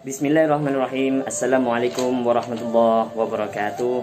Bismillahirrahmanirrahim. Assalamualaikum warahmatullahi wabarakatuh.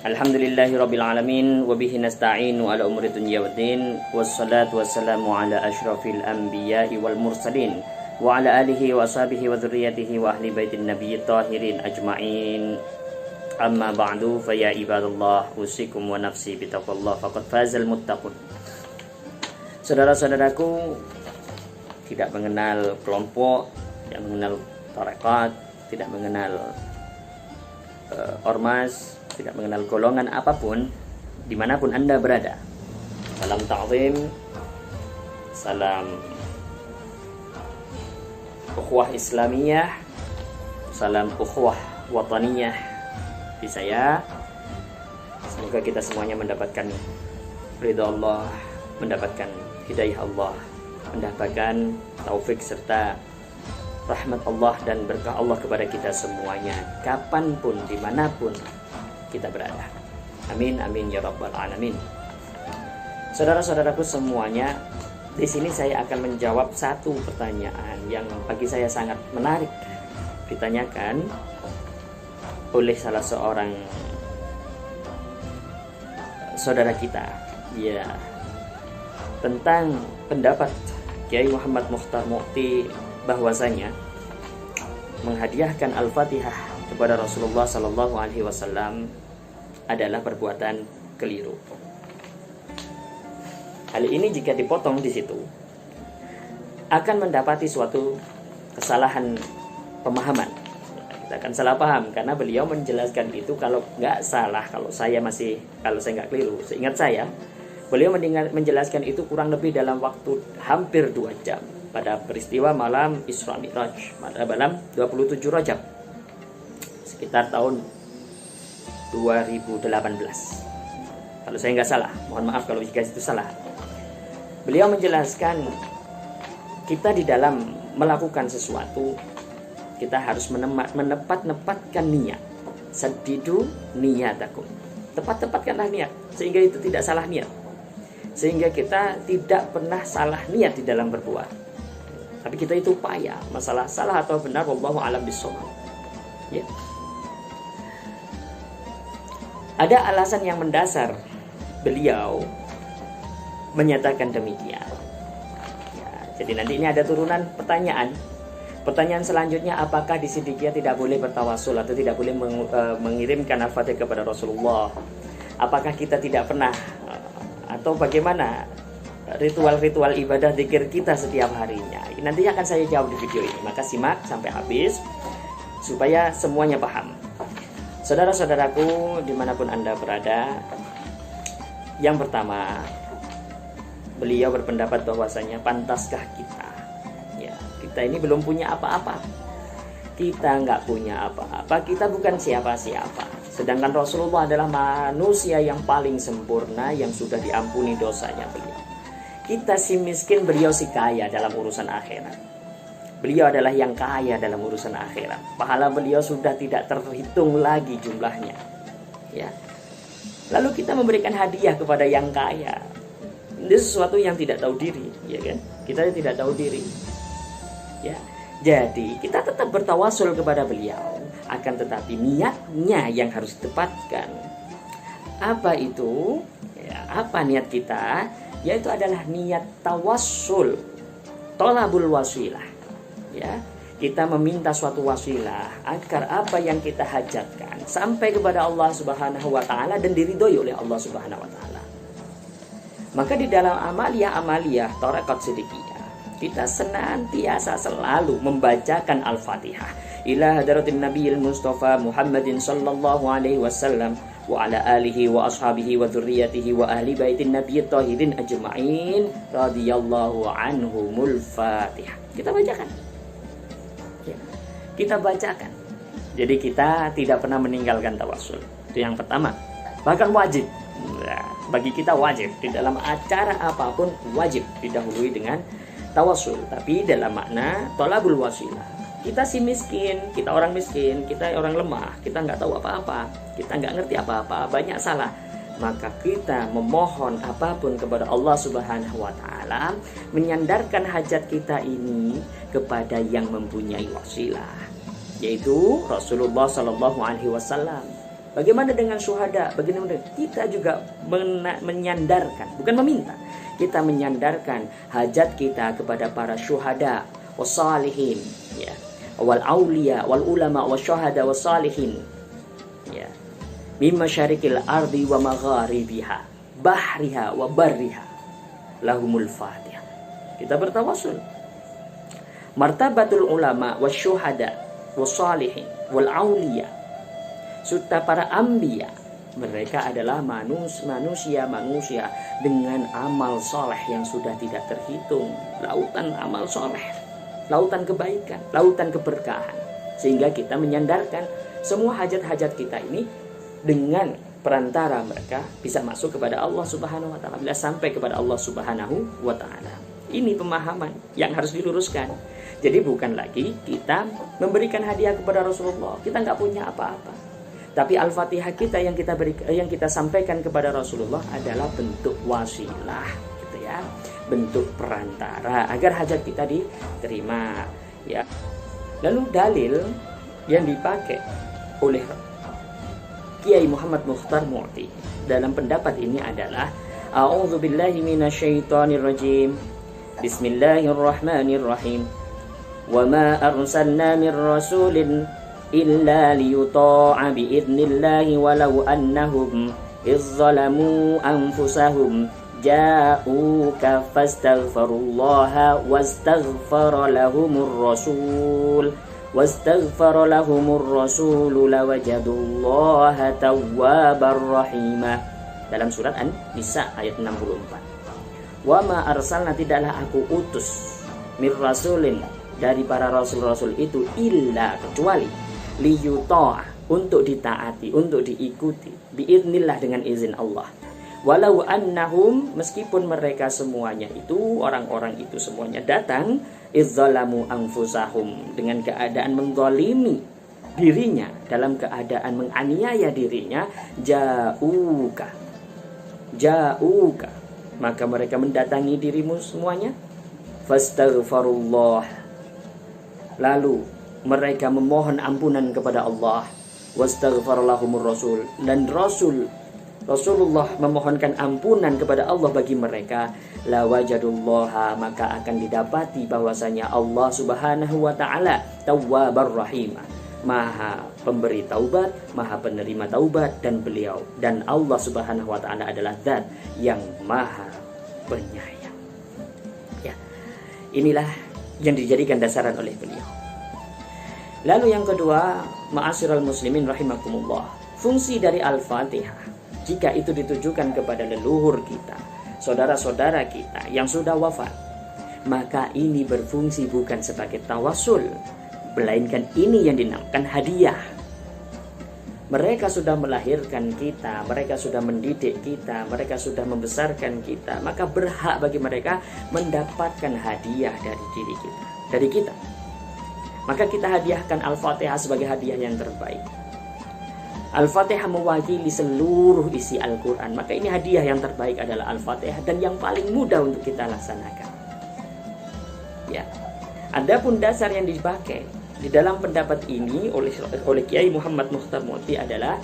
Alhamdulillahirabbil alamin wa bihi nasta'inu ala umuri dunya waddin. Wassalatu wassalamu ala asyrafil anbiya'i wal mursalin wa ala alihi wa ashabihi wa dzurriyyatihi wa ahli baitin nabiyyit tahirin ajma'in. Amma ba'du fa ya ibadallah usikum wa nafsi bitaqwallah faqad fazal muttaqun. Saudara-saudaraku, tidak mengenal kelompok, tidak mengenal tarekat, tidak mengenal ormas, tidak mengenal golongan apapun, dimanapun Anda berada. Salam ta'zim, salam ukhuwah Islamiyah, salam ukhuwah wataniyah di saya. Semoga kita semuanya mendapatkan ridha Allah, mendapatkan hidayah Allah, mendapatkan taufik serta rahmat Allah dan berkah Allah kepada kita semuanya, kapanpun, dimanapun kita berada. Amin, amin ya rabbal alamin. Saudara-saudaraku semuanya, di sini saya akan menjawab satu pertanyaan yang bagi saya sangat menarik, ditanyakan oleh salah seorang saudara kita, ya, tentang pendapat Kiai Muhammad Mukhtar Mukti bahwasanya menghadiahkan Al-Fatihah kepada Rasulullah Sallallahu Alaihi Wasallam adalah perbuatan keliru. Hal ini jika dipotong di situ akan mendapati suatu kesalahan pemahaman. Kita akan salah paham karena beliau menjelaskan itu, kalau nggak salah, kalau saya nggak keliru, seingat saya beliau menjelaskan itu kurang lebih dalam waktu hampir 2 jam pada peristiwa malam Isra Mi'raj pada malam 27 Rajab sekitar tahun 2018, kalau saya nggak salah. Mohon maaf kalau jika itu salah. Beliau menjelaskan kita di dalam melakukan sesuatu kita harus menepatkan niat. Sadidu niyatakum, tepat-tepatkanlah niat sehingga itu tidak salah niat, sehingga kita tidak pernah salah niat di dalam berbuat. Tapi kita itu upaya, masalah salah atau benar wallahu a'lam bishawab. Ya. Ada alasan yang mendasar beliau menyatakan demikian. Ya, jadi nanti ini ada turunan pertanyaan. Pertanyaan selanjutnya, apakah di Siddiqiyah tidak boleh bertawasul atau tidak boleh mengirimkan al-Fatihah kepada Rasulullah? Apakah kita tidak pernah atau bagaimana ritual-ritual ibadah zikir kita setiap harinya? Nanti akan saya jawab di video ini, maka simak sampai habis supaya semuanya paham. Saudara-saudaraku dimanapun Anda berada, yang pertama beliau berpendapat bahwasanya pantaskah kita, ya, kita ini belum punya apa-apa, kita nggak punya apa-apa, kita bukan siapa-siapa, sedangkan Rasulullah adalah manusia yang paling sempurna yang sudah diampuni dosanya beliau. Kita si miskin, beliau si kaya dalam urusan akhirat. Beliau adalah yang kaya dalam urusan akhirat. Pahala beliau sudah tidak terhitung lagi jumlahnya. Ya. Lalu kita memberikan hadiah kepada yang kaya. Ini sesuatu yang tidak tahu diri, ya kan? Kita tidak tahu diri. Ya. Jadi kita tetap bertawasul kepada beliau, akan tetapi niatnya yang harus ditepatkan. Apa itu? Ya, apa niat kita? Yaitu adalah niat tawassul, tolabul wasilah. Ya, kita meminta suatu wasilah agar apa yang kita hajatkan sampai kepada Allah Subhanahu wa taala dan diridhoi oleh Allah Subhanahu wa taala. Maka di dalam amaliyah tarekat Siddiqiyah, kita senantiasa selalu membacakan Al-Fatihah ila hadratin Nabiyil Mustafa Muhammadin sallallahu alaihi wasallam wa ala alihi wa ashabihi wa dzurriyyatihi wa ahli baitin nabiyyit tahirin ajma'in radhiyallahu anhumul Fatihah. Kita bacakan. Ya, kita bacakan. Jadi kita tidak pernah meninggalkan tawassul. Itu yang pertama. Bahkan wajib. Nah, bagi kita wajib di dalam acara apapun wajib didahului dengan tawassul, tapi dalam makna tolabul wasilah. Kita si miskin, kita orang miskin, kita orang lemah, kita nggak tahu apa-apa, kita nggak ngerti apa-apa, banyak salah. maka kita memohon apapun kepada Allah Subhanahu wa taala, menyandarkan hajat kita ini kepada yang mempunyai wasilah, yaitu Rasulullah sallallahu alaihi wasallam. Bagaimana dengan syuhada? Bagaimana kita juga menyandarkan, bukan meminta, kita menyandarkan hajat kita kepada para syuhada wassalihin, ya, wal auliya wal ulama wasyuhada wassalihin, ya, min masyariqil ardi wa magharibiha bahriha wa barriha lahumul fatihah. Kita bertawasul martabatul ulama wasyuhada wassalihin wal auliya, serta para anbiya. Mereka adalah manusia dengan amal soleh yang sudah tidak terhitung, lautan amal soleh, lautan kebaikan, lautan keberkahan. Sehingga kita menyandarkan semua hajat-hajat kita ini dengan perantara mereka bisa masuk kepada Allah Subhanahu wa taala, bila sampai kepada Allah Subhanahu wa taala. Ini pemahaman yang harus diluruskan. Jadi bukan lagi kita memberikan hadiah kepada Rasulullah, kita nggak punya apa-apa. Tapi Al-Fatihah kita yang kita sampaikan kepada Rasulullah adalah bentuk wasilah, gitu ya, bentuk perantara agar hajat kita diterima, ya. Lalu dalil yang dipakai oleh Kiai Muhammad Mukhtar Mu'ti dalam pendapat ini adalah A'udzubillahi minasyaitonirrajim. Bismillahirrahmanirrahim. Wa ma arsalna mir rasulin illa liyuta'a bi'idnillahi walau annahum izzalamu anfusahum ja'uka fastaghfirullaha wastaghfara lahumur rasul lawajadullaha tawwabar rahimah. Dalam surat An-Nisa ayat 64. Wa ma arsalna, tidaklah aku utus, mir rasulin, dari para rasul-rasul itu, illa, kecuali, liyuta'a, untuk ditaati, untuk diikuti, biidnillah, dengan izin Allah. Walau annahum, meskipun mereka semuanya itu, orang-orang itu semuanya datang, izzalamu anfusahum, dengan keadaan menggolimi dirinya, dalam keadaan menganiaya dirinya, ja'uka, maka mereka mendatangi dirimu semuanya, fastaghfirullah, lalu mereka memohon ampunan kepada Allah, wastaghfara lahumur rasul, dan Rasulullah memohonkan ampunan kepada Allah bagi mereka, la wajadullaha, maka akan didapati bahwasanya Allah Subhanahu wa taala tawwabar rahimah, maha pemberi taubat, maha penerima taubat, dan beliau dan Allah Subhanahu wa taala adalah zat yang maha penyayang. Ya, inilah yang dijadikan dasaran oleh beliau. Lalu yang kedua, ma'asyiral muslimin rahimakumullah, fungsi dari Al-Fatihah jika itu ditujukan kepada leluhur kita, saudara-saudara kita yang sudah wafat, maka ini berfungsi bukan sebagai tawasul, melainkan ini yang dinamakan hadiah. Mereka sudah melahirkan kita, mereka sudah mendidik kita, mereka sudah membesarkan kita, maka berhak bagi mereka mendapatkan hadiah dari diri kita, dari kita. Maka kita hadiahkan Al-Fatihah sebagai hadiah yang terbaik. Al-Fatihah mewakili seluruh isi Al-Quran, maka ini hadiah yang terbaik adalah Al-Fatihah dan yang paling mudah untuk kita laksanakan. Ya, adapun dasar yang dipakai di dalam pendapat ini oleh Kiai Muhammad Mukhtar Mu'ti adalah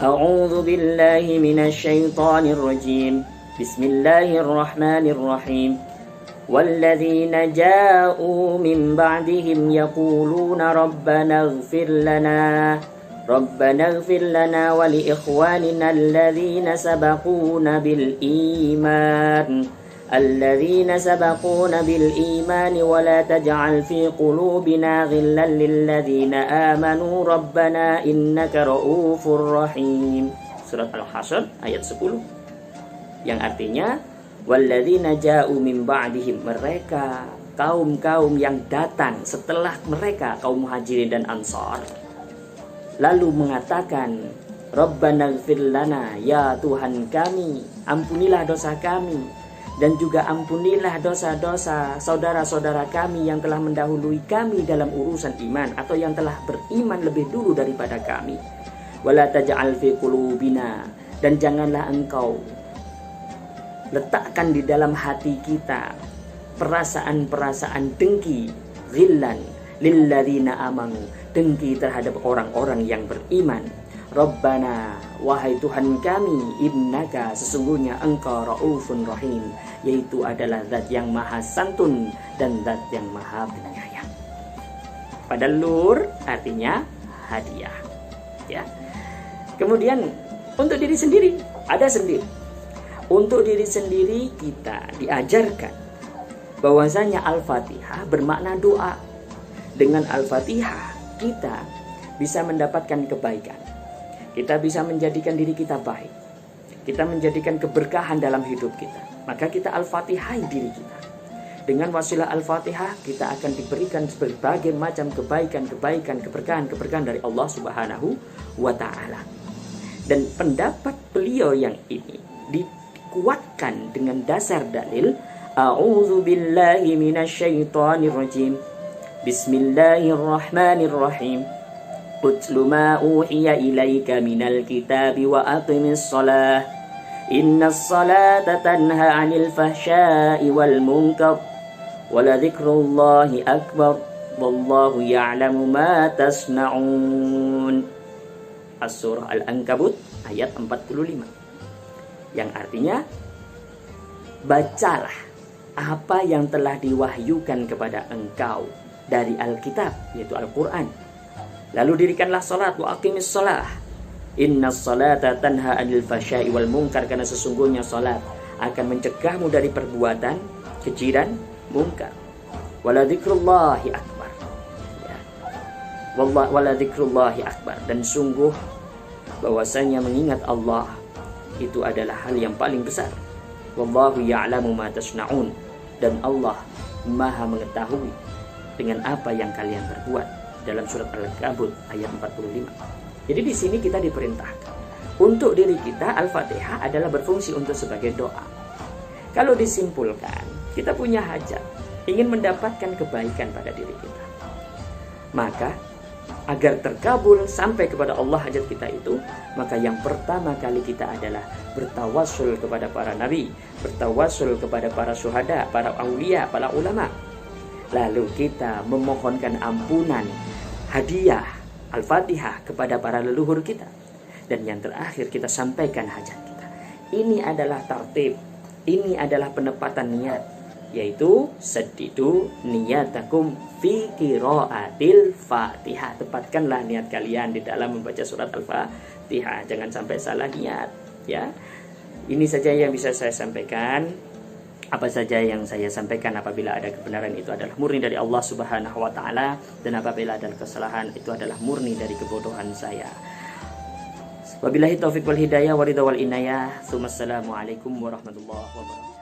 A'udzu billahi minasyaitonir rajim. Bismillahirrahmanirrahim. Walladzina ja'u min ba'dihim yaquluna rabbana ighfir lana wa li ikhwanina alladzina sabaquna bil iman wa la taj'al fi qulubina ghillan lil ladzina amanu rabbana innaka ra'ufur rahim. Surat Al-Hasyr ayat 10, yang artinya walladzina ja'u min ba'dihim, mereka kaum-kaum yang datang setelah mereka, kaum Muhajirin dan Ansar, lalu mengatakan Rabbana ighfir lana, ya Tuhan kami, ampunilah dosa kami, dan juga ampunilah dosa-dosa saudara-saudara kami yang telah mendahului kami dalam urusan iman, atau yang telah beriman lebih dulu daripada kami. Wala taj'al fi qulubina, Dan janganlah engkau letakkan di dalam hati kita perasaan-perasaan dengki, ghillan lilladzina amanu, dengki terhadap orang-orang yang beriman. Rabbana, wahai Tuhan kami, innaka, sesungguhnya engkau raufun rahim, yaitu adalah zat yang maha santun dan zat yang maha penyayang. Pada lur artinya hadiah, ya. Kemudian untuk diri sendiri, ada sendiri. Untuk diri sendiri kita diajarkan bahwasanya Al-Fatihah bermakna doa. Dengan Al-Fatihah kita bisa mendapatkan kebaikan. Kita bisa menjadikan diri kita baik. Kita menjadikan keberkahan dalam hidup kita. Maka kita Al-Fatihah diri kita. Dengan wasilah Al-Fatihah kita akan diberikan berbagai macam kebaikan, keberkahan dari Allah Subhanahu wa Ta'ala. Dan pendapat beliau yang ini dikuatkan dengan dasar dalil A'udzu billahi minasyaitonir rajim. Bismillahirrahmanirrahim. Utlu ma uhiya ilaika minal kitabi wa aqimis shalah. Innas salata tanha 'anil fahsya'i wal munkar. Wa la dzikrullahi akbar. Wallahu ya'lamu ma tasna'un. As-surah Al-Ankabut ayat 45. Yang artinya, bacalah apa yang telah diwahyukan kepada engkau dari Alkitab, yaitu Al-Quran. Lalu dirikanlah salat, wa aqimis shalah. Innas salata tanha 'anil fahsya'i wal munkar, karena sesungguhnya salat akan mencegahmu dari perbuatan keji dan munkar. Wala dzikrullahi akbar. Ya. Wala dzikrullahi akbar, dan sungguh bahwasanya mengingat Allah itu adalah hal yang paling besar. Wallahu ya'lamu ma tasna'un, dan Allah Maha mengetahui dengan apa yang kalian berbuat, dalam surat Al-Ankabut ayat 45. Jadi di sini kita diperintahkan untuk diri kita Al-Fatihah adalah berfungsi untuk sebagai doa. Kalau disimpulkan, kita punya hajat, ingin mendapatkan kebaikan pada diri kita. Maka agar terkabul sampai kepada Allah hajat kita itu, maka yang pertama kali kita adalah bertawassul kepada para nabi, bertawassul kepada para syuhada, para aulia, para ulama. Lalu kita memohonkan ampunan, hadiah Al-Fatihah kepada para leluhur kita. Dan yang terakhir kita sampaikan hajat kita. Ini adalah tartib, ini adalah penepatan niat, yaitu sedidu niyatakum fi qiraatil Fatihah. Tepatkanlah niat kalian di dalam membaca surat Al-Fatihah, jangan sampai salah niat, ya. Ini saja yang bisa saya sampaikan. Apa saja yang saya sampaikan apabila ada kebenaran itu adalah murni dari Allah Subhanahu wa Ta'ala, dan apabila ada kesalahan itu adalah murni dari kebodohan saya. Wabillahi taufiq wal hidayah, waridha wal inayah. Assalamualaikum warahmatullahi wabarakatuh.